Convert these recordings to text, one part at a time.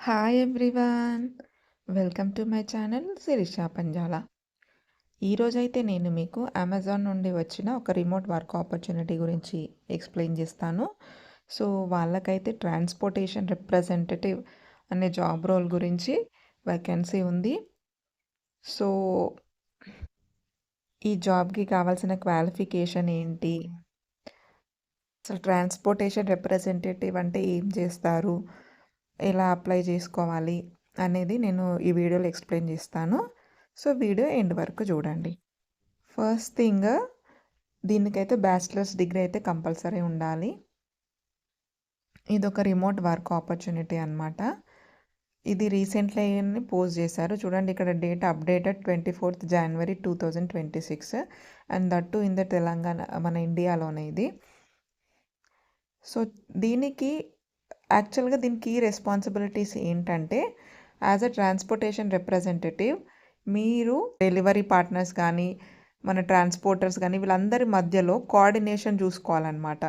Hi everyone. Welcome to my channel Sirisha Panjala. ఈరోజైతే నేను మీకు అమెజాన్ నుండి వచ్చిన ఒక రిమోట్ వర్క్ ఆపర్చునిటీ గురించి ఎక్స్ప్లెయిన్ చేస్తాను. సో వాళ్ళకైతే ట్రాన్స్పోర్టేషన్ రిప్రజెంటేటివ్ అనే జాబ్ రోల్ గురించి వేకెన్సీ ఉంది. సో ఈ జాబ్కి కావాల్సిన క్వాలిఫికేషన్ ఏంటి, అసలు ట్రాన్స్పోర్టేషన్ రిప్రజెంటేటివ్ అంటే ఏం చేస్తారు, ఎలా అప్లై చేసుకోవాలి అనేది నేను ఈ వీడియోలో ఎక్స్ప్లెయిన్ చేస్తాను. సో వీడియో ఎండ్ వరకు చూడండి. ఫస్ట్ థింగ్, దీనికైతే బ్యాచిలర్స్ డిగ్రీ అయితే కంపల్సరీ ఉండాలి. ఇది ఒక రిమోట్ వర్క్ ఆపర్చునిటీ అనమాట. ఇది రీసెంట్లీ పోస్ట్ చేశారు చూడండి, ఇక్కడ date updated 24th January 2026 and that in the Telangana, మన ఇండియాలోనే ఇది. సో దీనికి యాక్చువల్గా దీని కీ రెస్పాన్సిబిలిటీస్ ఏంటంటే, యాజ్ అ ట్రాన్స్పోర్టేషన్ రిప్రజెంటేటివ్ మీరు డెలివరీ పార్ట్నర్స్ కానీ మన ట్రాన్స్పోర్టర్స్ కానీ వీళ్ళందరి మధ్యలో కోఆర్డినేషన్ చూసుకోవాలన్నమాట.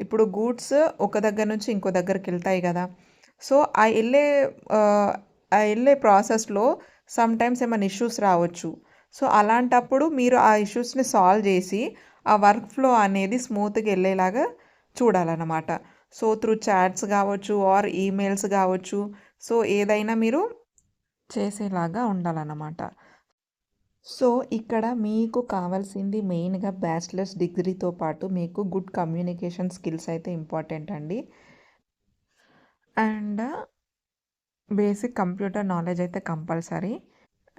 ఇప్పుడు గూడ్స్ ఒక దగ్గర నుంచి ఇంకో దగ్గరికి వెళ్తాయి కదా. సో ఆ వెళ్ళే ప్రాసెస్లో సమ్టైమ్స్ ఏమైనా ఇష్యూస్ రావచ్చు. సో అలాంటప్పుడు మీరు ఆ ఇష్యూస్ని సాల్వ్ చేసి ఆ వర్క్ ఫ్లో అనేది స్మూత్గా వెళ్ళేలాగా చూడాలన్నమాట. సో త్రూ చాట్స్ కావచ్చు ఆర్ ఈమెయిల్స్ కావచ్చు, సో ఏదైనా మీరు చేసేలాగా ఉండాలన్నమాట. సో ఇక్కడ మీకు కావాల్సింది మెయిన్గా బ్యాచిలర్స్ డిగ్రీతో పాటు మీకు గుడ్ కమ్యూనికేషన్ స్కిల్స్ అయితే ఇంపార్టెంట్ అండి. అండ్ బేసిక్ కంప్యూటర్ నాలెడ్జ్ అయితే కంపల్సరీ.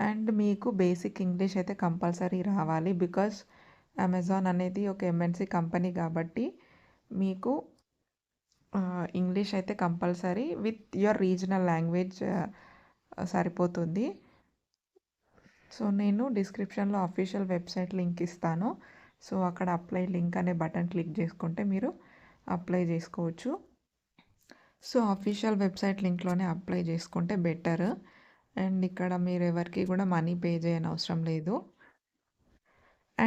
అండ్ మీకు బేసిక్ ఇంగ్లీష్ అయితే కంపల్సరీ రావాలి. బికాస్ అమెజాన్ అనేది ఒక ఎంఎన్సి కంపెనీ కాబట్టి మీకు ఇంగ్లీష్ అయితే compulsory with your regional language సరిపోతుంది. సో నేను డిస్క్రిప్షన్లో అఫీషియల్ వెబ్సైట్ లింక్ ఇస్తాను. సో అక్కడ అప్లై లింక్ అనే బటన్ క్లిక్ చేసుకుంటే మీరు అప్లై చేసుకోవచ్చు. సో అఫీషియల్ వెబ్సైట్ లింక్లోనే అప్లై చేసుకుంటే బెటర్. అండ్ ఇక్కడ మీరు ఎవరికి కూడా మనీ పే చేయని అవసరం లేదు.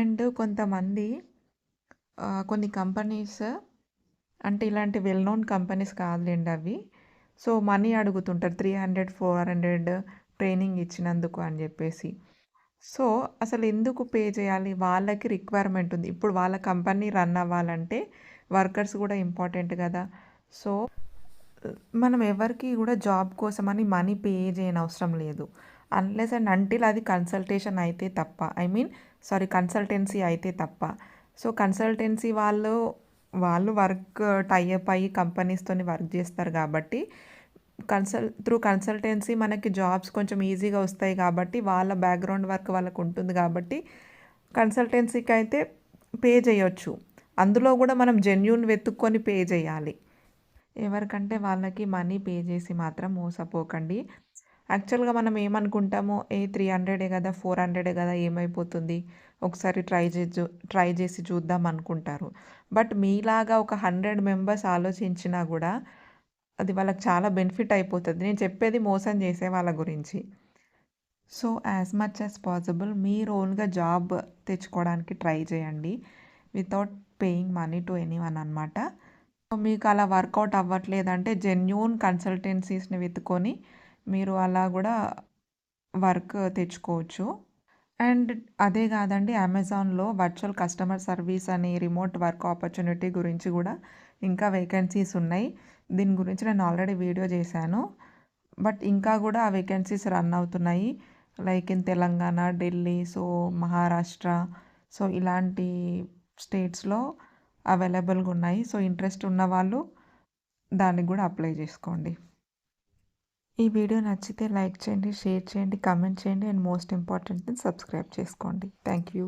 అండ్ కొంతమంది కొన్ని కంపెనీస్ అంటే ఇలాంటి వెల్ నోన్ కంపెనీస్ కాదులేండి అవి. సో మనీ అడుగుతుంటారు 300 400 ట్రైనింగ్ ఇచ్చినందుకు అని చెప్పేసి. సో అసలు ఎందుకు పే చేయాలి? వాళ్ళకి రిక్వైర్మెంట్ ఉంది. ఇప్పుడు వాళ్ళ కంపెనీ రన్ అవ్వాలంటే వర్కర్స్ కూడా ఇంపార్టెంట్ కదా. సో మనం ఎవరికి కూడా జాబ్ కోసమని మనీ పే చేయని అవసరం లేదు. అన్లెస్ అండ్ అంటిల్ అది కన్సల్టేషన్ అయితే తప్ప, కన్సల్టెన్సీ అయితే తప్ప. సో కన్సల్టెన్సీ వాళ్ళు వర్క్ టైఅప్ అయ్యి కంపెనీస్తోని వర్క్ చేస్తారు కాబట్టి త్రూ కన్సల్టెన్సీ మనకి జాబ్స్ కొంచెం ఈజీగా వస్తాయి కాబట్టి వాళ్ళ బ్యాక్గ్రౌండ్ వర్క్ వాళ్ళకు ఉంటుంది కాబట్టి కన్సల్టెన్సీకి అయితే పే చేయొచ్చు. అందులో కూడా మనం జెన్యూన్ వెతుక్కొని పే చేయాలి. ఎవరికంటే వాళ్ళకి మనీ పే చేసి మాత్రం మోసపోకండి. యాక్చువల్గా మనం ఏమనుకుంటామో 300 కదా 400 కదా ఏమైపోతుంది, ఒకసారి ట్రై చేసి చూద్దాం అనుకుంటారు. బట్ మీలాగా ఒక 100 మెంబర్స్ ఆలోచించినా కూడా అది వాళ్ళకి చాలా బెనిఫిట్ అయిపోతుంది. నేను చెప్పేది మోసం చేసే వాళ్ళ గురించి. So as much as possible మీరు ఓన్గా జాబ్ తెచ్చుకోవడానికి ట్రై చేయండి without paying money to anyone అనమాట. మీకు అలా వర్కౌట్ అవ్వట్లేదంటే జెన్యూన్ కన్సల్టెన్సీస్ని వెతుకొని మీరు అలా కూడా వర్క్ తెచ్చుకోవచ్చు. అండ్ అదే కాదండి, అమెజాన్లో వర్చువల్ కస్టమర్ సర్వీస్ అనే రిమోట్ వర్క్ ఆపర్చునిటీ గురించి కూడా ఇంకా వేకెన్సీస్ ఉన్నాయి. దీని గురించి నేను ఆల్రెడీ వీడియో చేశాను. బట్ ఇంకా కూడా ఆ వేకెన్సీస్ రన్ అవుతున్నాయి. Like in Telangana, Delhi, so Maharashtra, so ఇలాంటి స్టేట్స్లో అవైలబుల్గా ఉన్నాయి. సో ఇంట్రెస్ట్ ఉన్న వాళ్ళు దానికి కూడా అప్లై చేసుకోండి. ఈ వీడియో నచ్చితే లైక్ చేయండి, షేర్ చేయండి, కామెంట్ చేయండి అండ్ మోస్ట్ ఇంపార్టెంట్ సబ్స్క్రైబ్ చేసుకోండి. Thank you.